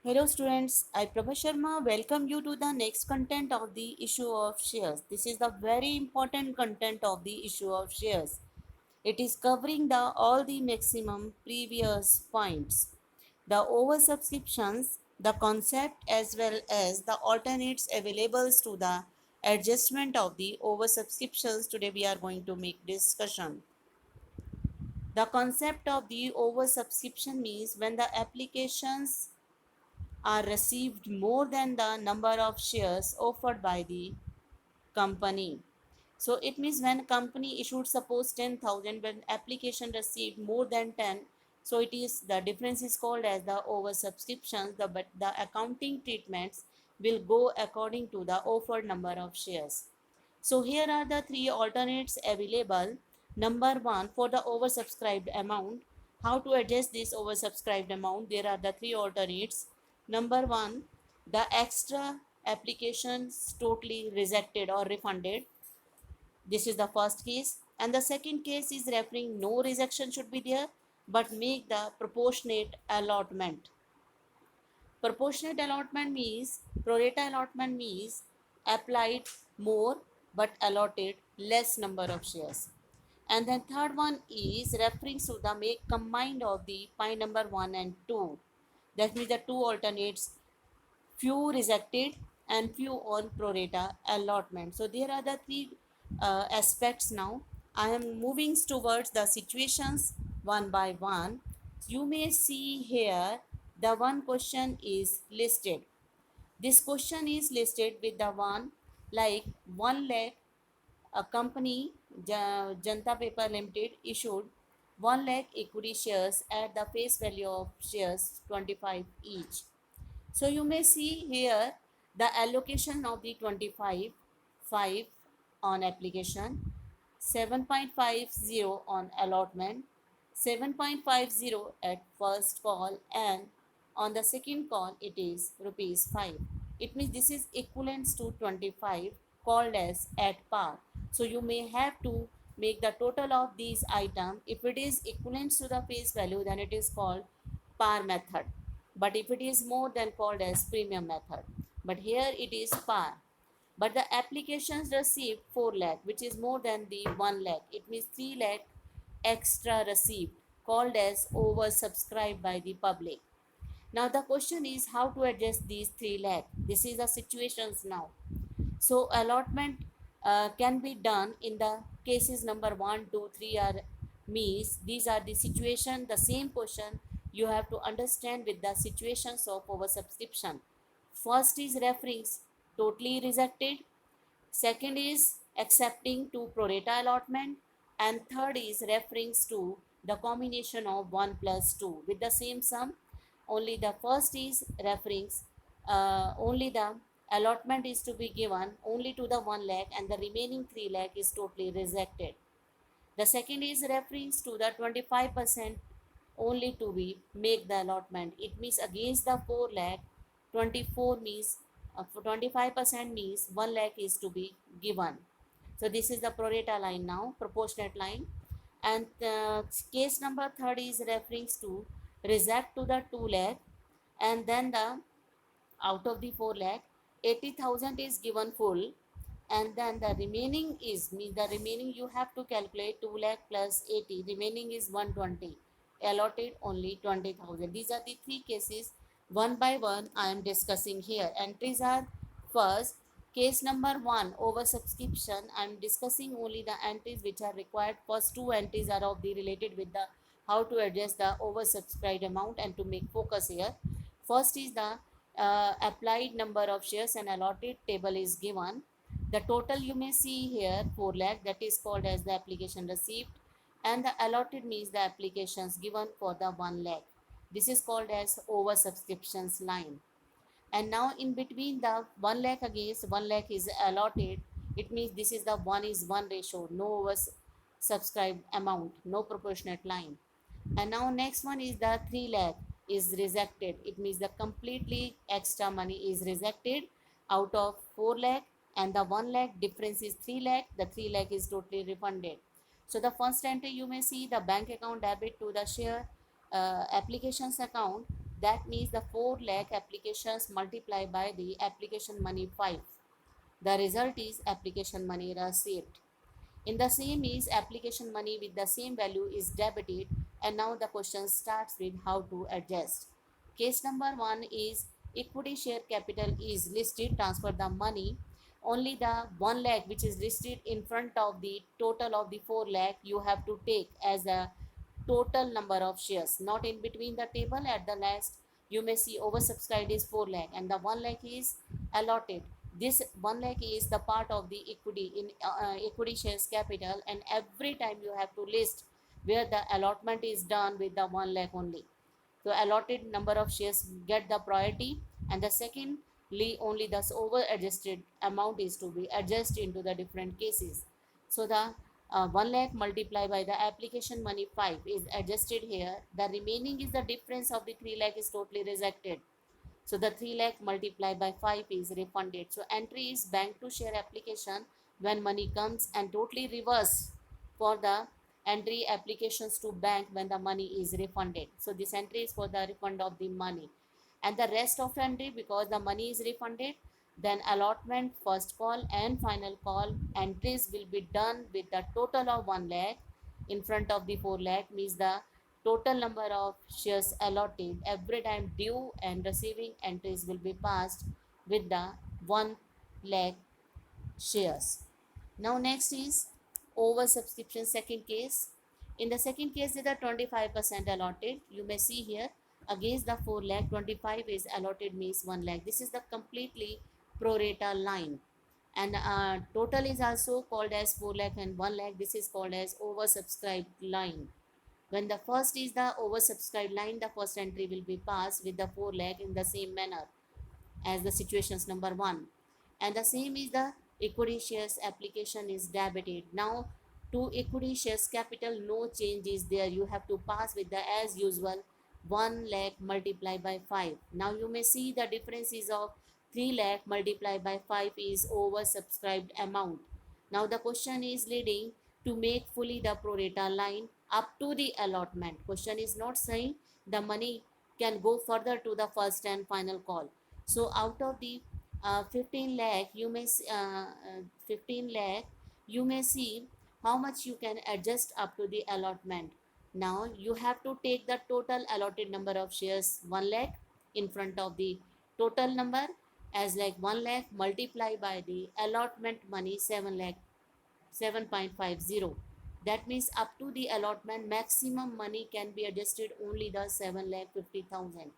Hello students, I Prabha Sharma welcome you to the next content of the issue of shares. This is the very important content of the issue of shares. It is covering the all the maximum previous points, the oversubscriptions, the concept as well as the alternates available to the adjustment of the oversubscriptions. Today we are going to make discussion. The concept of the oversubscription means when the applications are received more than the number of shares offered by the company. So it means when company issued suppose 10,000, when application received more than 10, so it is the difference is called as the oversubscriptions. But the accounting treatments will go according to the offered number of shares. So here are the three alternates available. Number one, for the oversubscribed amount, how to adjust this oversubscribed amount? There are the three alternates. Number one, the extra applications totally rejected or refunded. This is the first case. And the second case is referring no rejection should be there, but make the proportionate allotment. Proportionate allotment means, pro rata allotment means applied more but allotted less number of shares. And then third one is referring to the make combined of the point number 1 and 2. That means the two alternates, few rejected and few on pro rata allotment. So there are the three aspects now. I am moving towards the situations one by one. You may see here the one question is listed. This question is listed with the one like 1 lakh. A company, Janta Paper Limited, issued 1 lakh equity shares at the face value of shares 25 each. So you may see here the allocation of the 25, 5 on application, 7.50 on allotment, 7.50 at first call, and on the second call it is rupees 5. It means this is equivalent to 25 called as at par. So you may have to make the total of these items. If it is equivalent to the face value, then it is called par method, but if it is more, then called as premium method. But here it is par. But the applications received 4 lakh, which is more than the 1 lakh. It means 3 lakh extra received, called as oversubscribed by the public. Now the question is how to adjust these 3 lakh. This is the situations now. So allotment can be done in the cases number 1, 2, 3 are means these are the situation. The same question you have to understand with the situations of oversubscription. First is referring totally rejected. Second is accepting to pro rata allotment, and third is referring to the combination of 1 plus 2 with the same sum. Only the first is referring, only the allotment is to be given only to the 1 lakh and the remaining 3 lakh is totally rejected. The second is referring to the 25% only to be make the allotment. It means against the 4 lakh, 24 means 25% means 1 lakh is to be given. So this is the pro rata line now, proportionate line. And case number third is referring to reject to the 2 lakh, and then the out of the 4 lakh, 80,000 is given full, and then the remaining is means the remaining you have to calculate 2 lakh plus 80, remaining is 120, allotted only 20,000. These are the three cases. One by one I am discussing here. Entries are first, case number 1 oversubscription. I am discussing only the entries which are required. First two entries are of the related with the how to adjust the oversubscribed amount and to make focus here. First is the applied number of shares and allotted table is given. The total you may see here 4 lakh, that is called as the application received, and the allotted means the applications given for the 1 lakh. This is called as over subscriptions line. And now in between the 1 lakh against 1 lakh is allotted. It means this is the 1 is 1 ratio, no over subscribed amount, no proportionate line. And now next one is the 3 lakh is rejected. It means the completely extra money is rejected out of 4 lakh, and the 1 lakh difference is 3 lakh. The 3 lakh is totally refunded. So the first entry you may see the bank account debit to the share applications account. That means the 4 lakh applications multiplied by the application money 5. The result is application money received. In the same is application money with the same value is debited, and now the question starts with how to adjust. Case number 1 is equity share capital is listed, transfer the money. Only the 1 lakh which is listed in front of the total of the 4 lakh you have to take as a total number of shares, not in between the table. At the last you may see oversubscribed is 4 lakh and the 1 lakh is allotted. This 1 lakh is the part of the equity in equity shares capital, and every time you have to list where the allotment is done with the 1 lakh only. So allotted number of shares get the priority, and the secondly only the over adjusted amount is to be adjusted into the different cases. So the 1 lakh multiplied by the application money 5 is adjusted here. The remaining is the difference of the 3 lakh is totally rejected. So the 3 lakh multiplied by 5 is refunded. So entry is bank to share application when money comes, and totally reverse for the entry applications to bank when the money is refunded. So this entry is for the refund of the money. And the rest of entry, because the money is refunded, then allotment, first call and final call entries will be done with the total of 1 lakh in front of the 4 lakh, means the total number of shares allotted every time due and receiving entries will be passed with the 1 lakh shares. Now next is oversubscription second case. In the second case, there are 25% allotted. You may see here against the 4 lakh, 25 is allotted means 1 lakh. This is the completely pro rata line. And total is also called as 4 lakh and 1 lakh. This is called as oversubscribed line. When the first is the oversubscribed line, the first entry will be passed with the 4 lakh in the same manner as the situations number 1. And the same is the equity shares application is debited. Now to equity shares capital no change is there. You have to pass with the as usual 1 lakh multiplied by 5. Now you may see the difference is of 3 lakh multiplied by 5 is oversubscribed amount. Now the question is leading to make fully the pro rata line up to the allotment. Question is not saying the money can go further to the first and final call. So out of the 15 lakh, 15 lakh, you may see how much you can adjust up to the allotment. Now you have to take the total allotted number of shares 1 lakh in front of the total number as like 1 lakh multiplied by the allotment money 7 lakh 7.50. That means up to the allotment maximum money can be adjusted only the 7 lakh 50,000.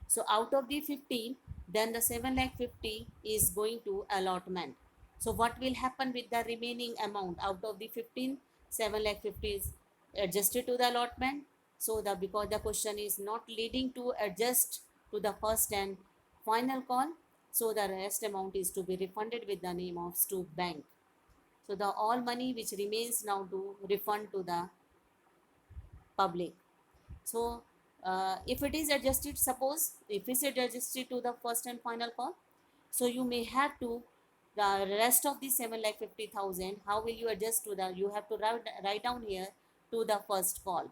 So out of the 15, then the 7 lakh 50 is going to allotment. So what will happen with the remaining amount out of the 15? 7 lakh 50 is adjusted to the allotment. So the because the question is not leading to adjust to the first and final call, so the rest amount is to be refunded with the name of Stoop Bank. So the all money which remains now to refund to the public. So if it is adjusted, suppose if it's adjusted to the first and final call, so you may have to the rest of the 7 lakh 50,000. How will you adjust to the? You have to write down here to the first call.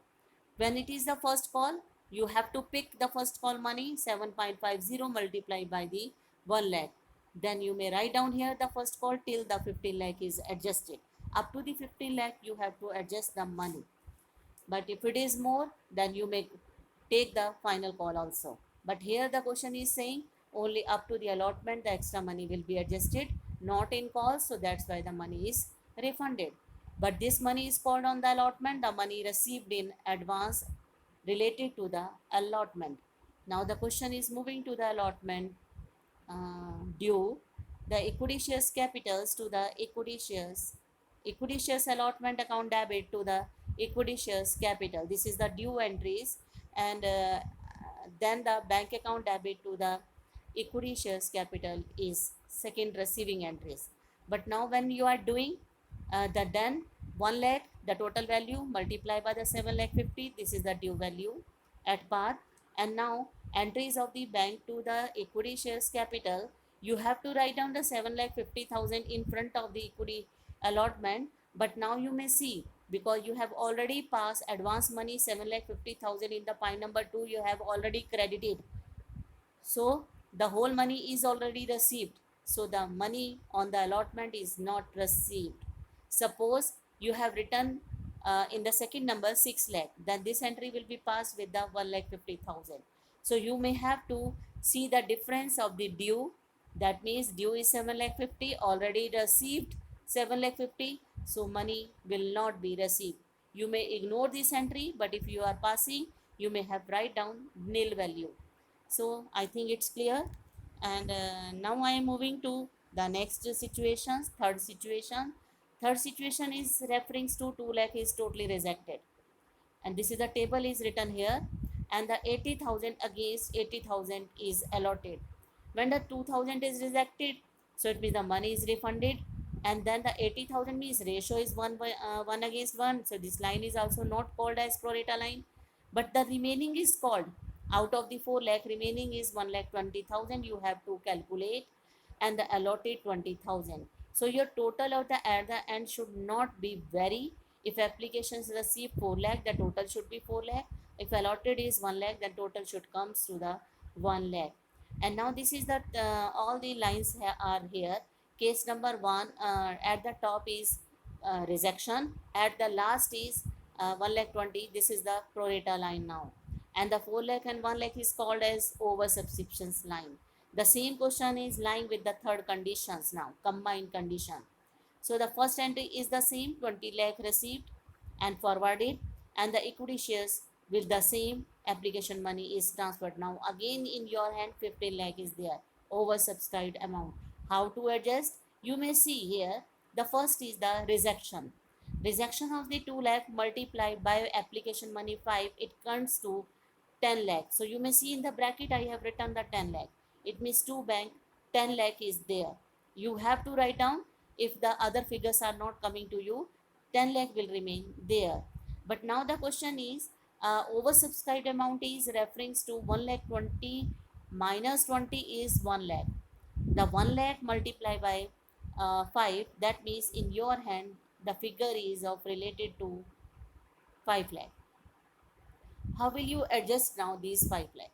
When it is the first call, you have to pick the first call money 7.50 multiplied by the 1 lakh. Then you may write down here the first call till the 15 lakh is adjusted. Up to the 15 lakh, you have to adjust the money. But if it is more, then you may take the final call also. But here the question is saying only up to the allotment the extra money will be adjusted, not in calls, so that's why the money is refunded. But this money is called on the allotment, the money received in advance related to the allotment. Now the question is moving to the allotment due the equity shares capitals to the equity shares allotment account debit to the equity shares capital. This is the due entries, and then the bank account debit to the equity shares capital is second receiving entries. But now when you are doing the then 1 lakh the total value multiplied by the 7 lakh 50, this is the due value at par. And now entries of the bank to the equity shares capital, you have to write down the 7 lakh 50,000 in front of the equity allotment. But now you may see because you have already passed advance money 7,50,000 in the pine number 2, you have already credited. So the whole money is already received. So the money on the allotment is not received. Suppose you have written in the second number 6 lakh, then this entry will be passed with the 1,50,000. So you may have to see the difference of the due. That means due is 7,50,000, already received 7,50,000. So money will not be received. You may ignore this entry, but if you are passing, you may have write down nil value. So I think it's clear. And now I am moving to the next situations. Third situation is referring to 2 lakh is totally rejected, and this is the table is written here, and the 80,000 against 80,000 is allotted. When the 2,000 is rejected, so it means the money is refunded, and then the 80,000 means ratio is 1 against 1, so this line is also not called as pro rata line, but the remaining is called. Out of the 4 lakh, remaining is 1,20,000 you have to calculate, and the allotted 20,000. So your total of the at the end should not be vary. If applications receive 4 lakh, the total should be 4 lakh. If allotted is 1 lakh, then total should comes to the 1 lakh. And now this is that all the lines are here. Case number 1, at the top is rejection. At the last is 1 lakh 20. This is the pro rata line now. And the 4 lakh and 1 lakh is called as over subscriptions line. The same question is lying with the third conditions now, combined condition. So the first entry is the same, 20 lakh received and forwarded, and the equity shares with the same application money is transferred. Now again in your hand 15 lakh is there, oversubscribed amount. How to adjust? You may see here, the first is the rejection. Rejection of the 2 lakh multiplied by application money 5, it comes to 10 lakh. So you may see in the bracket I have written the 10 lakh. It means 2 bank, 10 lakh is there. You have to write down. If the other figures are not coming to you, 10 lakh will remain there. But now the question is, oversubscribed amount is referring to 1 lakh 20 minus 20 is 1 lakh. The 1 lakh multiplied by 5, that means in your hand the figure is of related to 5 lakh. How will you adjust now these 5 lakh?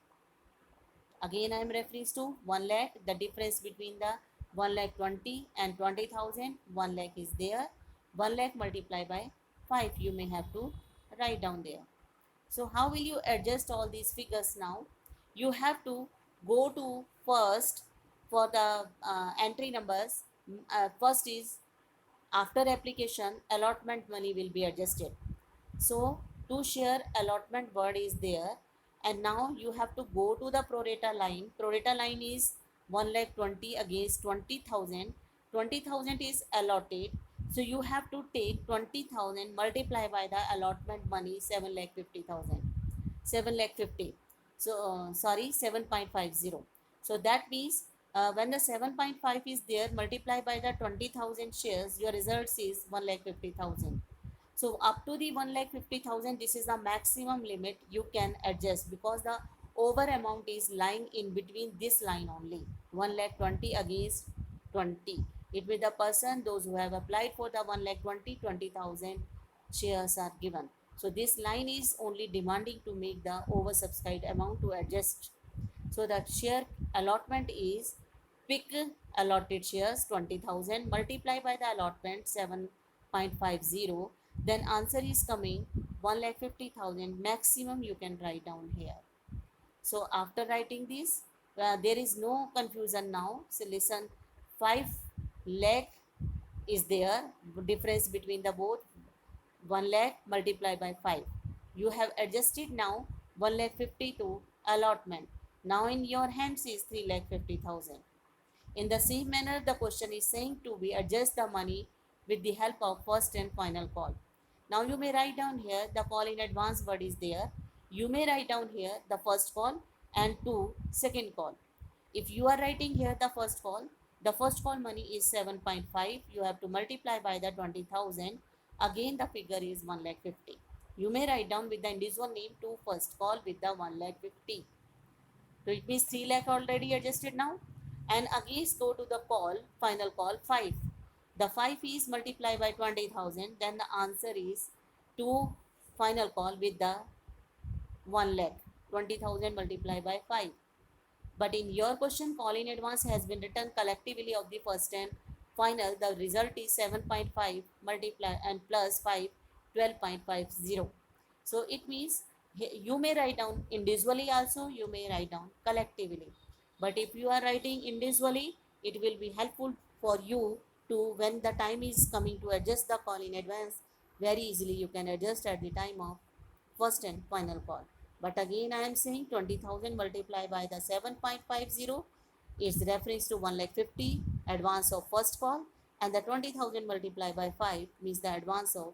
Again I am referring to 1 lakh, the difference between the 1 lakh 20 and 20,000, 1 lakh is there. 1 lakh multiplied by 5 you may have to write down there. So how will you adjust all these figures now? You have to go to first for the entry numbers. First is after application allotment money will be adjusted. So to share allotment word is there, and now you have to go to the pro rata line. Pro rata line is 1 lakh 20 against 20,000. 20,000 is allotted. So you have to take 20,000 multiply by the allotment money 7 lakh 50,000. 7 lakh 50. So sorry 7.50. So that means when the 7.5 is there multiplied by the 20,000 shares, your results is 1 lakh 50,000. So up to the 1,50,000, this is the maximum limit you can adjust, because the over amount is lying in between this line only, 1,20,000 against 20. It will the person, those who have applied for the 1,20,000, 20,000 shares are given. So this line is only demanding to make the oversubscribed amount to adjust. So the share allotment is pick allotted shares 20,000 multiply by the allotment 7.50, then answer is coming 1,50,000 maximum you can write down here. So after writing this, there is no confusion now. So listen, 5 lakh is there, difference between the both, 1 lakh multiplied by 5. You have adjusted now 1 lakh 50 to allotment. Now in your hands is 3 lakh 50,000. In the same manner, the question is saying to be adjust the money with the help of first and final call. Now you may write down here the call in advance word is there. You may write down here the first call and two second call. If you are writing here the first call money is 7.5. You have to multiply by the 20,000. Again the figure is 1 lakh 50. You may write down with the individual name to first call with the 1 lakh 50. So it means 3 lakh already adjusted now. And again go to the call, final call 5. The 5 is multiplied by 20,000. Then the answer is to final call with the 1 lakh, 20,000 multiplied by 5. But in your question, call in advance has been written collectively of the first and final. The result is 7.5 multiply and plus 5, 12.50. So it means you may write down individually also, you may write down collectively. But if you are writing individually, it will be helpful for you to, when the time is coming to adjust the call in advance, very easily you can adjust at the time of first and final call. But again I am saying 20,000 multiplied by the 7.50 is reference to 1 lakh 50 advance of first call, and the 20,000 multiplied by 5 means the advance of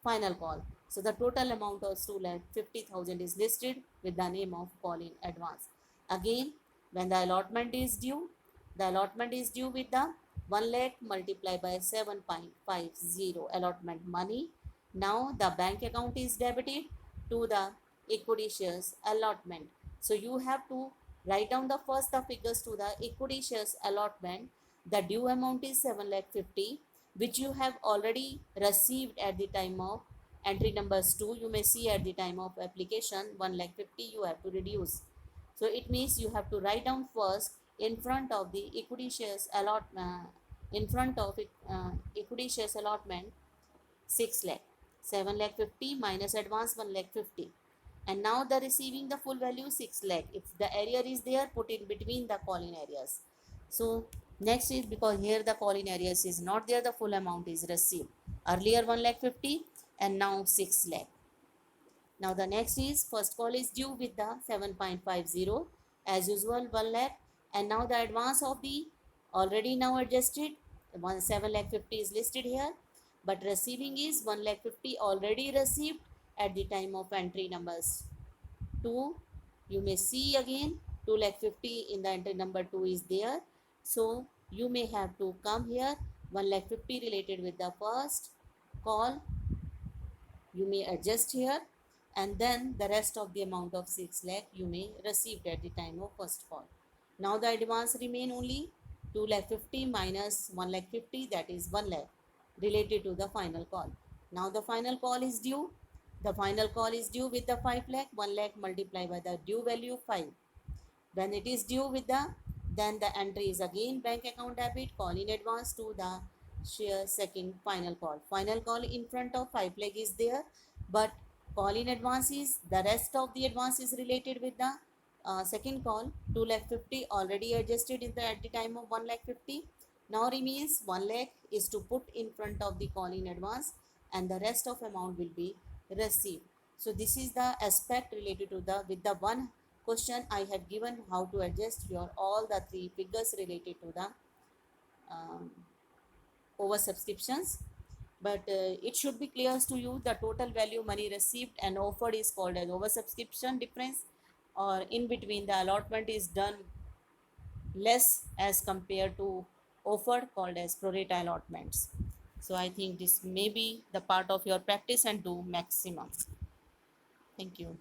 final call. So the total amount of 2 lakh 50,000 is listed with the name of call in advance. Again, when the allotment is due, the allotment is due with the 1 lakh multiplied by 7.50 allotment money. Now the bank account is debited to the equity shares allotment. So you have to write down the first the figures to the equity shares allotment. The due amount is 7 lakh 50, which you have already received at the time of entry numbers 2. You may see at the time of application 1 lakh 50 you have to reduce. So it means you have to write down first in front of the equity shares allotment, in front of equity shares allotment 6 lakh, 7 lakh 50 minus advance 1 lakh 50. And now the receiving the full value 6 lakh. If the area is there, put in between the call in areas. So next is, because here the call in areas is not there, the full amount is received. Earlier 1 lakh 50 and now 6 lakh. Now the next is first call is due with the 7.50 as usual 1 lakh, and now the advance of the already now adjusted 7 lakh 50 is listed here, but receiving is 1 lakh 50 already received at the time of entry numbers 2. You may see again 2 lakh 50 in the entry number 2 is there. So you may have to come here 1 lakh 50 related with the first call, you may adjust here, and then the rest of the amount of 6 lakh you may receive at the time of first call. Now the advance remain only 2 lakh 50 minus 1 lakh 50, that is 1 lakh related to the final call. Now the final call is due. The final call is due with the 5 lakh, 1 lakh multiplied by the due value 5. When it is due with the, then the entry is again bank account debit, call in advance to the share second final call. Final call in front of 5 lakh is there, but call in advance is, the rest of the advance is related with the second call 2 lakh 50 already adjusted in the at the time of 1 lakh 50. Now remains 1 lakh is to put in front of the call in advance, and the rest of amount will be received. So this is the aspect related to the, with the one question I have given how to adjust your all the three figures related to the um, over subscriptions. But it should be clear to you the total value money received and offered is called as over subscription difference, or in between the allotment is done less as compared to offered called as pro rata allotments. So I think this may be the part of your practice and do maximum. Thank you.